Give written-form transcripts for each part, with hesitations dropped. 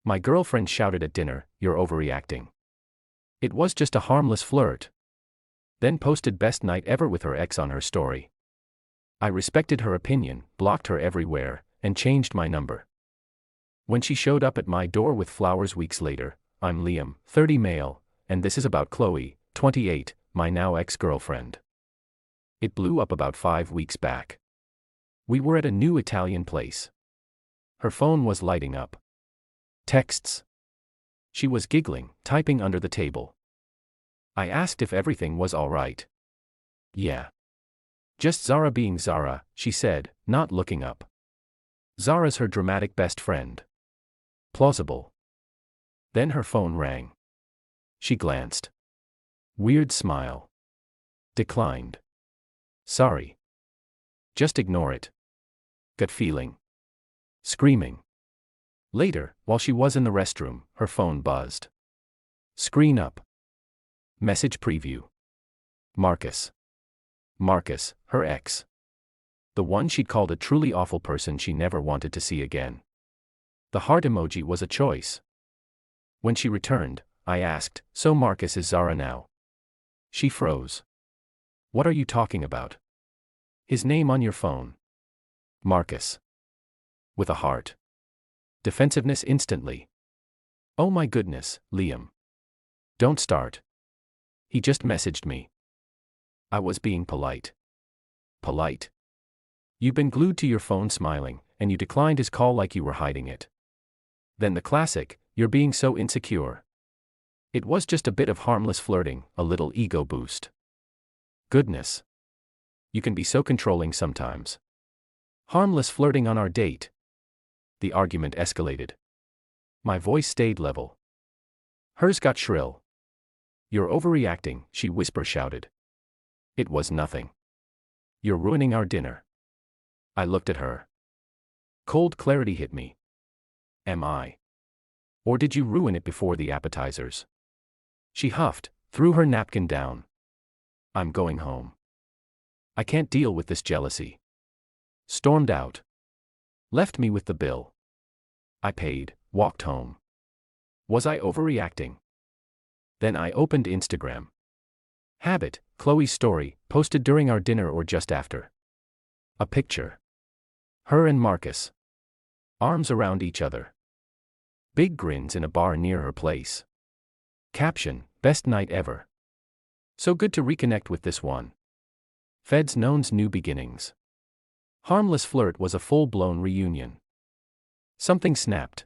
My girlfriend shouted at dinner, "You're overreacting." It was just a harmless flirt. Then posted best night ever with her ex on her story. I respected her opinion, blocked her everywhere, and changed my number. When she showed up at my door with flowers weeks later, "I'm Liam, 30 male, and this is about Chloe, 28, my now ex-girlfriend." It blew up about 5 weeks back. We were at a new Italian place. Her phone was lighting up. Texts. She was giggling, typing under the table. I asked if everything was all right. "Yeah. Just Zara being Zara," she said, not looking up. Zara's her dramatic best friend. Plausible. Then her phone rang. She glanced. Weird smile. Declined. "Sorry. Just ignore it." Gut feeling. Screaming. Later, while she was in the restroom, her phone buzzed. Screen up. Message preview. Marcus. Marcus, her ex. The one she'd called a truly awful person she never wanted to see again. The heart emoji was a choice. When she returned, I asked, "So Marcus is Zara now?" She froze. "What are you talking about? His name on your phone." Marcus. With a heart. Defensiveness instantly. "Oh my goodness, Liam. Don't start. He just messaged me." I was being polite. Polite? You've been glued to your phone smiling, and you declined his call like you were hiding it. Then the classic, "You're being so insecure." It was just a bit of harmless flirting, a little ego boost. Goodness. You can be so controlling sometimes. Harmless flirting on our date. The argument escalated. My voice stayed level. Hers got shrill. "You're overreacting," she whisper-shouted. It was nothing. "You're ruining our dinner." I looked at her. Cold clarity hit me. Am I? Or did you ruin it before the appetizers? She huffed, threw her napkin down. "I'm going home. I can't deal with this jealousy." Stormed out. Left me with the bill. I paid, walked home. Was I overreacting? Then I opened Instagram. Habit, Chloe's story, posted during our dinner or just after. A picture. Her and Marcus. Arms around each other. Big grins in a bar near her place. Caption, "Best night ever. So good to reconnect with this one." Feds known's new beginnings. Harmless Flirt was a full-blown reunion. Something snapped.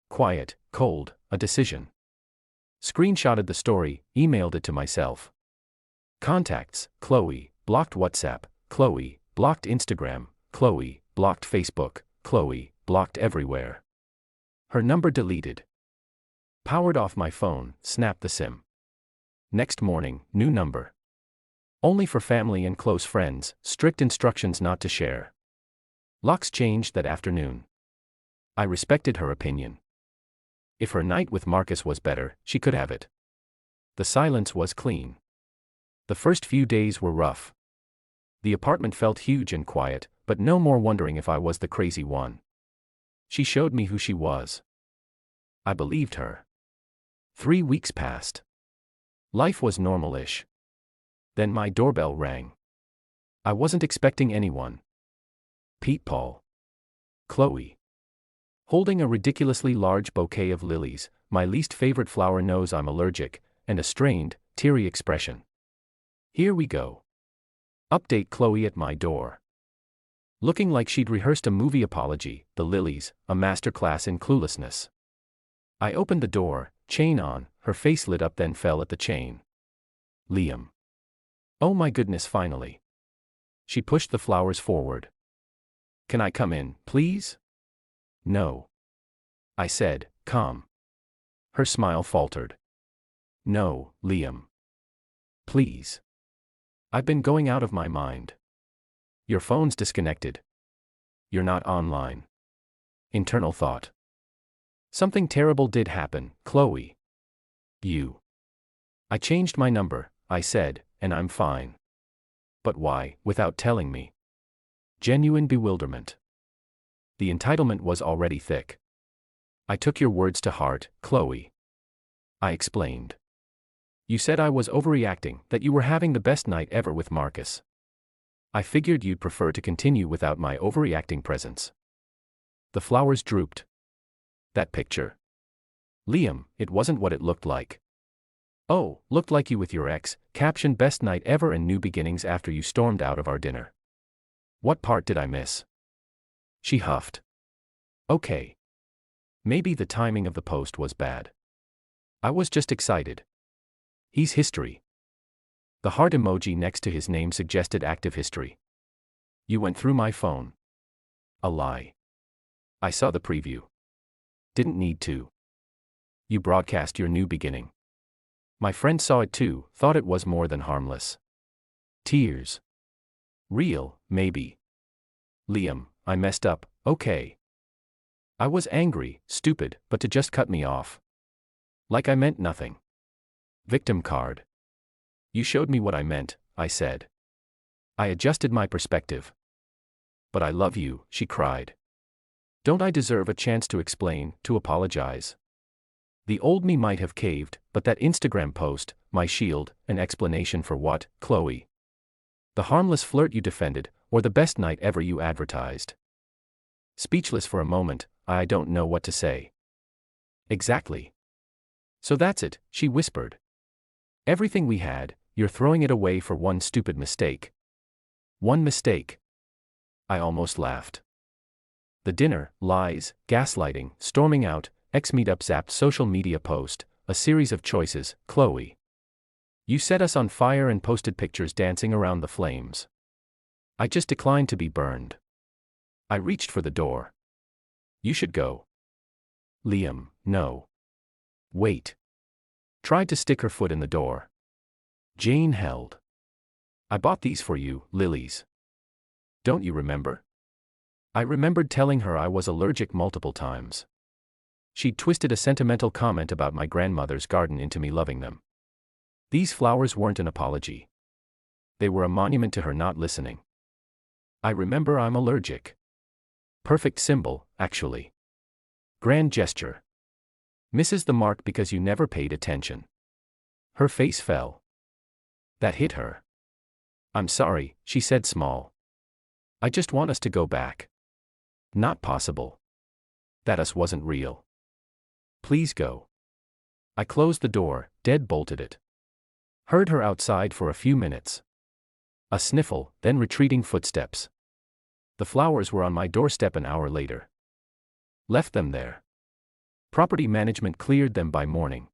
Quiet, cold, a decision. Screenshotted the story, emailed it to myself. Contacts, Chloe, blocked WhatsApp, Chloe, blocked Instagram, Chloe, blocked Facebook, Chloe, blocked everywhere. Her number deleted. Powered off my phone, snapped the SIM. Next morning, new number. Only for family and close friends, strict instructions not to share. Locks changed that afternoon. I respected her opinion. If her night with Marcus was better, she could have it. The silence was clean. The first few days were rough. The apartment felt huge and quiet, but no more wondering if I was the crazy one. She showed me who she was. I believed her. 3 weeks passed. Life was normal-ish. Then my doorbell rang. I wasn't expecting anyone. Pete Paul. Chloe. Holding a ridiculously large bouquet of lilies, my least favorite flower, knows I'm allergic, and a strained, teary expression. "Here we go." Update, Chloe at my door. Looking like she'd rehearsed a movie apology, the lilies, a masterclass in cluelessness. I opened the door, chain on, her face lit up, then fell at the chain. "Liam. Oh my goodness, finally." She pushed the flowers forward. "Can I come in, please?" "No." I said, calm. Her smile faltered. "No, Liam. Please. I've been going out of my mind. Your phone's disconnected. You're not online." Internal thought. Something terrible did happen, Chloe. "You." "I changed my number," I said, "and I'm fine." "But why, without telling me?" Genuine bewilderment. The entitlement was already thick. I took your words to heart, Chloe. I explained. You said I was overreacting, that you were having the best night ever with Marcus. I figured you'd prefer to continue without my overreacting presence. The flowers drooped. That picture. Liam, it wasn't what it looked like. Oh, looked like you with your ex, captioned best night ever and new beginnings after you stormed out of our dinner. What part did I miss? She huffed. Okay. Maybe the timing of the post was bad. I was just excited. He's history. The heart emoji next to his name suggested active history. You went through my phone. A lie. I saw the preview. Didn't need to. You broadcast your new beginning. My friend saw it too, thought it was more than harmless. Tears. Real, maybe. Liam, I messed up, okay. I was angry, stupid, but to just cut me off. Like I meant nothing. Victim card. You showed me what I meant, I said. I adjusted my perspective. But I love you, she cried. Don't I deserve a chance to explain, to apologize? The old me might have caved, but that Instagram post, my shield, an explanation for what, Chloe? The harmless flirt you defended, or the best night ever you advertised? Speechless for a moment, I don't know what to say. Exactly. So that's it, she whispered. Everything we had, you're throwing it away for one stupid mistake. One mistake. I almost laughed. The dinner, lies, gaslighting, storming out, ex-meetup zapped social media post, a series of choices, Chloe. You set us on fire and posted pictures dancing around the flames. I just declined to be burned. I reached for the door. You should go. Liam, no. Wait. Tried to stick her foot in the door. Jane held. I bought these for you, lilies. Don't you remember? I remembered telling her I was allergic multiple times. She'd twisted a sentimental comment about my grandmother's garden into me loving them. These flowers weren't an apology. They were a monument to her not listening. I remember I'm allergic. Perfect symbol, actually. Grand gesture. Misses the mark because you never paid attention. Her face fell. That hit her. I'm sorry, she said small. I just want us to go back. Not possible. That us wasn't real. Please go. I closed the door, dead-bolted it. Heard her outside for a few minutes. A sniffle, then retreating footsteps. The flowers were on my doorstep an hour later. Left them there. Property management cleared them by morning.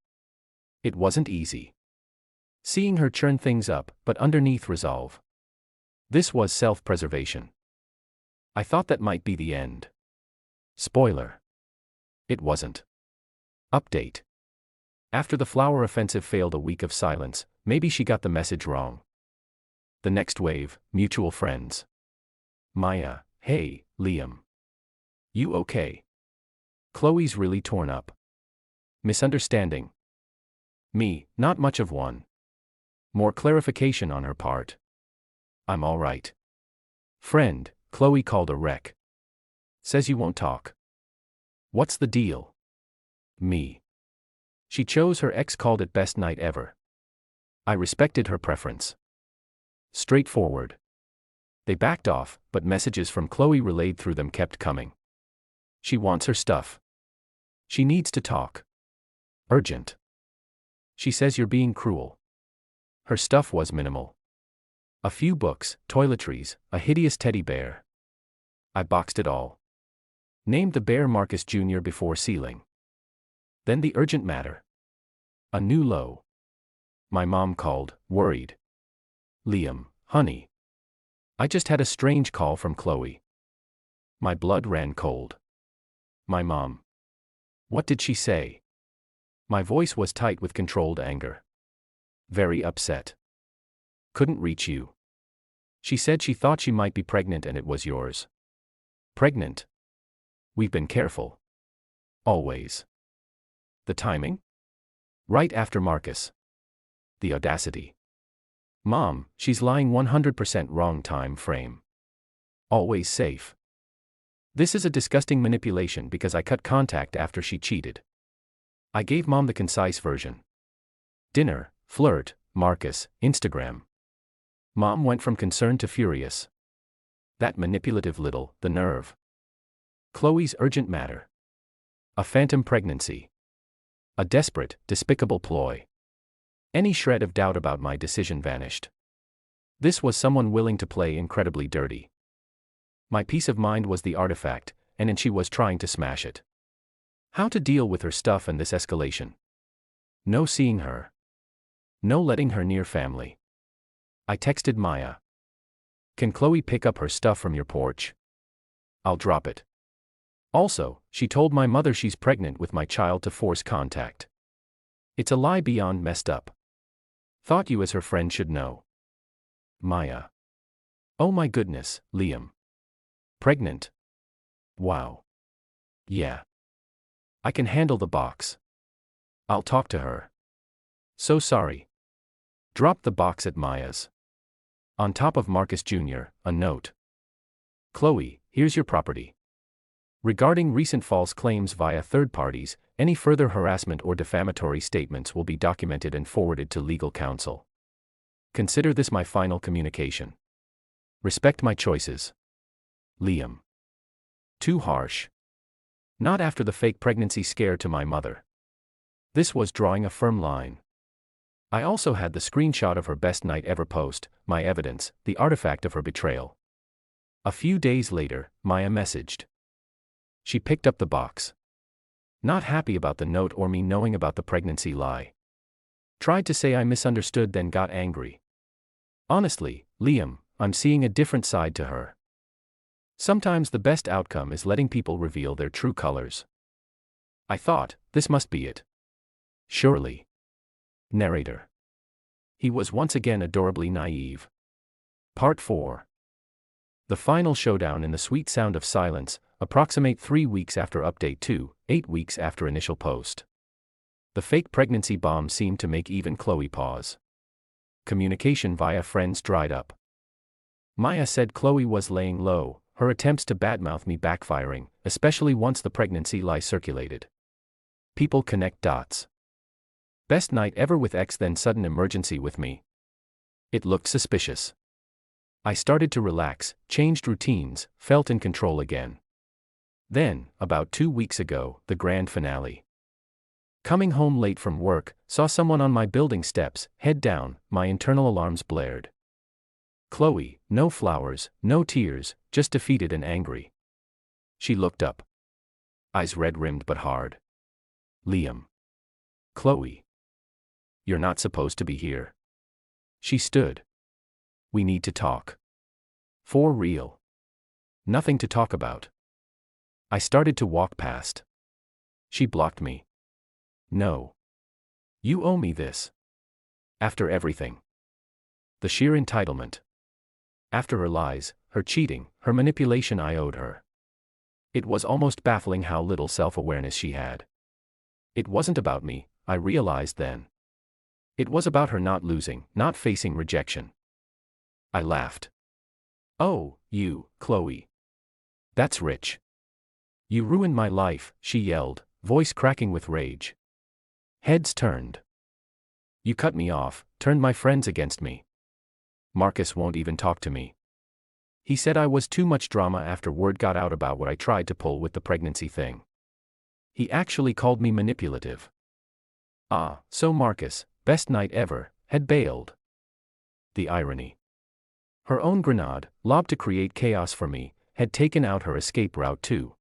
It wasn't easy. Seeing her churn things up, but underneath resolve. This was self-preservation. I thought that might be the end. Spoiler. It wasn't. Update. After the flower offensive failed a week of silence, maybe she got the message wrong. The next wave, mutual friends. Maya, hey, Liam. You okay? Chloe's really torn up. Misunderstanding. Me, not much of one. More clarification on her part. I'm all right. Friend, Chloe called a wreck. Says you won't talk. What's the deal? Me. She chose her ex, called it best night ever. I respected her preference. Straightforward. They backed off, but messages from Chloe relayed through them kept coming. She wants her stuff. She needs to talk. Urgent. She says you're being cruel. Her stuff was minimal. A few books, toiletries, a hideous teddy bear. I boxed it all. Named the bear Marcus Jr. before sealing. Then the urgent matter. A new low. My mom called, worried. Liam, honey. I just had a strange call from Chloe. My blood ran cold. My mom. What did she say? My voice was tight with controlled anger. Very upset. Couldn't reach you. She said she thought she might be pregnant and it was yours. Pregnant? We've been careful. Always. The timing? Right after Marcus. The audacity. Mom, she's lying 100% wrong time frame. Always safe. This is a disgusting manipulation because I cut contact after she cheated. I gave Mom the concise version. Dinner, flirt, Marcus, Instagram. Mom went from concerned to furious. That manipulative little, the nerve. Chloe's urgent matter. A phantom pregnancy. A desperate, despicable ploy. Any shred of doubt about my decision vanished. This was someone willing to play incredibly dirty. My peace of mind was the artifact, and she was trying to smash it. How to deal with her stuff and this escalation? No seeing her. No letting her near family. I texted Maya. Can Chloe pick up her stuff from your porch? I'll drop it. Also, she told my mother she's pregnant with my child to force contact. It's a lie beyond messed up. Thought you as her friend should know. Maya. Oh my goodness, Liam. Pregnant? Wow. Yeah. I can handle the box. I'll talk to her. So sorry. Drop the box at Maya's. On top of Marcus Jr., a note. Chloe, here's your property. Regarding recent false claims via third parties, any further harassment or defamatory statements will be documented and forwarded to legal counsel. Consider this my final communication. Respect my choices. Liam. Too harsh. Not after the fake pregnancy scare to my mother. This was drawing a firm line. I also had the screenshot of her best night ever post, my evidence, the artifact of her betrayal. A few days later, Maya messaged. She picked up the box. Not happy about the note or me knowing about the pregnancy lie. Tried to say I misunderstood, then got angry. Honestly, Liam, I'm seeing a different side to her. Sometimes the best outcome is letting people reveal their true colors. I thought, this must be it. Surely. Narrator. He was once again adorably naive. Part 4. The final showdown in the sweet sound of silence, approximate 3 weeks after update 2, 8 weeks after initial post. The fake pregnancy bomb seemed to make even Chloe pause. Communication via friends dried up. Maya said Chloe was laying low, her attempts to badmouth me backfiring, especially once the pregnancy lie circulated. People connect dots. Best night ever with ex, then sudden emergency with me. It looked suspicious. I started to relax, changed routines, felt in control again. Then, about 2 weeks ago, the grand finale. Coming home late from work, saw someone on my building steps, head down, my internal alarms blared. Chloe, no flowers, no tears, just defeated and angry. She looked up. Eyes red-rimmed but hard. Liam. Chloe. You're not supposed to be here. She stood. We need to talk. For real. Nothing to talk about. I started to walk past. She blocked me. No. You owe me this. After everything. The sheer entitlement. After her lies, her cheating, her manipulation, I owed her. It was almost baffling how little self-awareness she had. It wasn't about me, I realized then. It was about her not losing, not facing rejection. I laughed. Oh, you, Chloe. That's rich. You ruined my life, she yelled, voice cracking with rage. Heads turned. You cut me off, turned my friends against me. Marcus won't even talk to me. He said I was too much drama after word got out about what I tried to pull with the pregnancy thing. He actually called me manipulative. Ah, so Marcus, best night ever, had bailed. The irony. Her own grenade, lobbed to create chaos for me, had taken out her escape route too.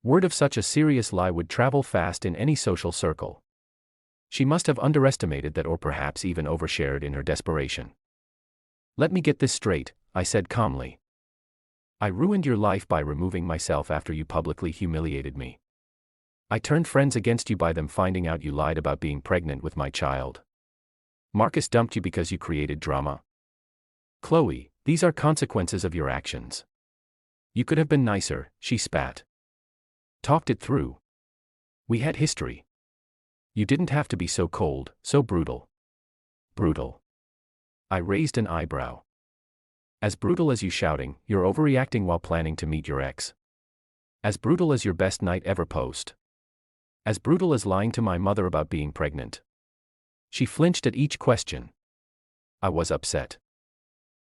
Word of such a serious lie would travel fast in any social circle. She must have underestimated that, or perhaps even overshared in her desperation. Let me get this straight, I said calmly. I ruined your life by removing myself after you publicly humiliated me. I turned friends against you by them finding out you lied about being pregnant with my child. Marcus dumped you because you created drama. Chloe, these are consequences of your actions. You could have been nicer, she spat. Talked it through. We had history. You didn't have to be so cold, so brutal. Brutal. I raised an eyebrow. As brutal as you shouting, you're overreacting while planning to meet your ex. As brutal as your best night ever post. As brutal as lying to my mother about being pregnant. She flinched at each question. I was upset.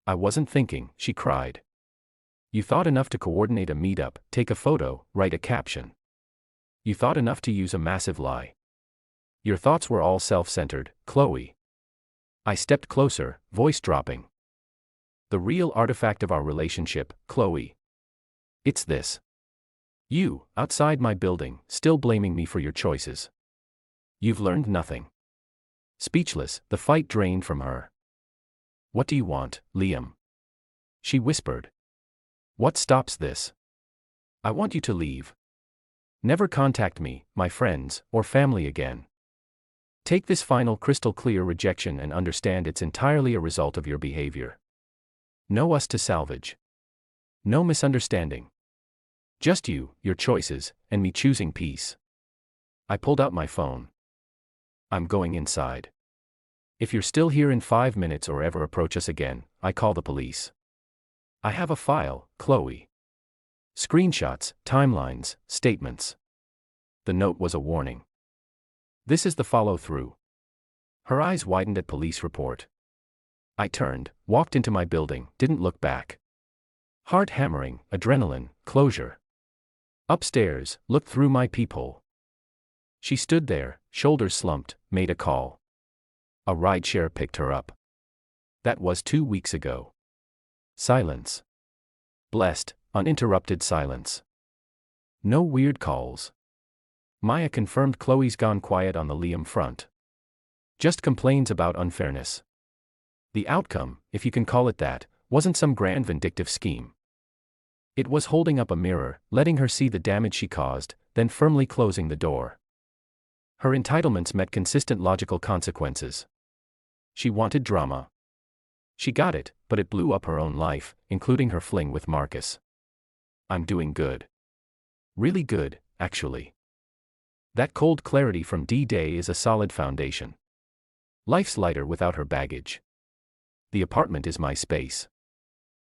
I wasn't thinking, she cried. You thought enough to coordinate a meetup, take a photo, write a caption. You thought enough to use a massive lie. Your thoughts were all self-centered, Chloe. I stepped closer, voice dropping. The real artifact of our relationship, Chloe. It's this. You, outside my building, still blaming me for your choices. You've learned nothing. Speechless, the fight drained from her. What do you want, Liam? She whispered. What stops this? I want you to leave. Never contact me, my friends, or family again. Take this final crystal clear rejection and understand it's entirely a result of your behavior. No us to salvage. No misunderstanding. Just you, your choices, and me choosing peace. I pulled out my phone. I'm going inside. If you're still here in 5 minutes or ever approach us again, I call the police. I have a file, Chloe. Screenshots, timelines, statements. The note was a warning. This is the follow-through. Her eyes widened at police report. I turned, walked into my building, didn't look back. Heart hammering, adrenaline, closure. Upstairs, looked through my peephole. She stood there, shoulders slumped, made a call. A rideshare picked her up. That was 2 weeks ago. Silence. Blessed, uninterrupted silence. No weird calls. Maya confirmed Chloe's gone quiet on the Liam front. Just complains about unfairness. The outcome, if you can call it that, wasn't some grand vindictive scheme. It was holding up a mirror, letting her see the damage she caused, then firmly closing the door. Her entitlements met consistent logical consequences. She wanted drama. She got it, but it blew up her own life, including her fling with Marcus. I'm doing good. Really good, actually. That cold clarity from D-Day is a solid foundation. Life's lighter without her baggage. The apartment is my space.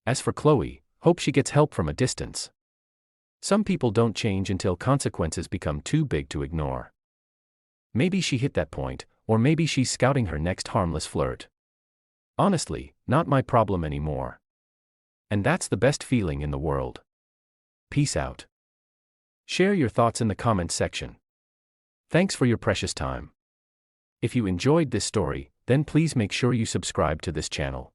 As for Chloe, hope she gets help from a distance. Some people don't change until consequences become too big to ignore. Maybe she hit that point, or maybe she's scouting her next harmless flirt. Honestly, not my problem anymore. And that's the best feeling in the world. Peace out. Share your thoughts in the comments section. Thanks for your precious time. If you enjoyed this story, then please make sure you subscribe to this channel.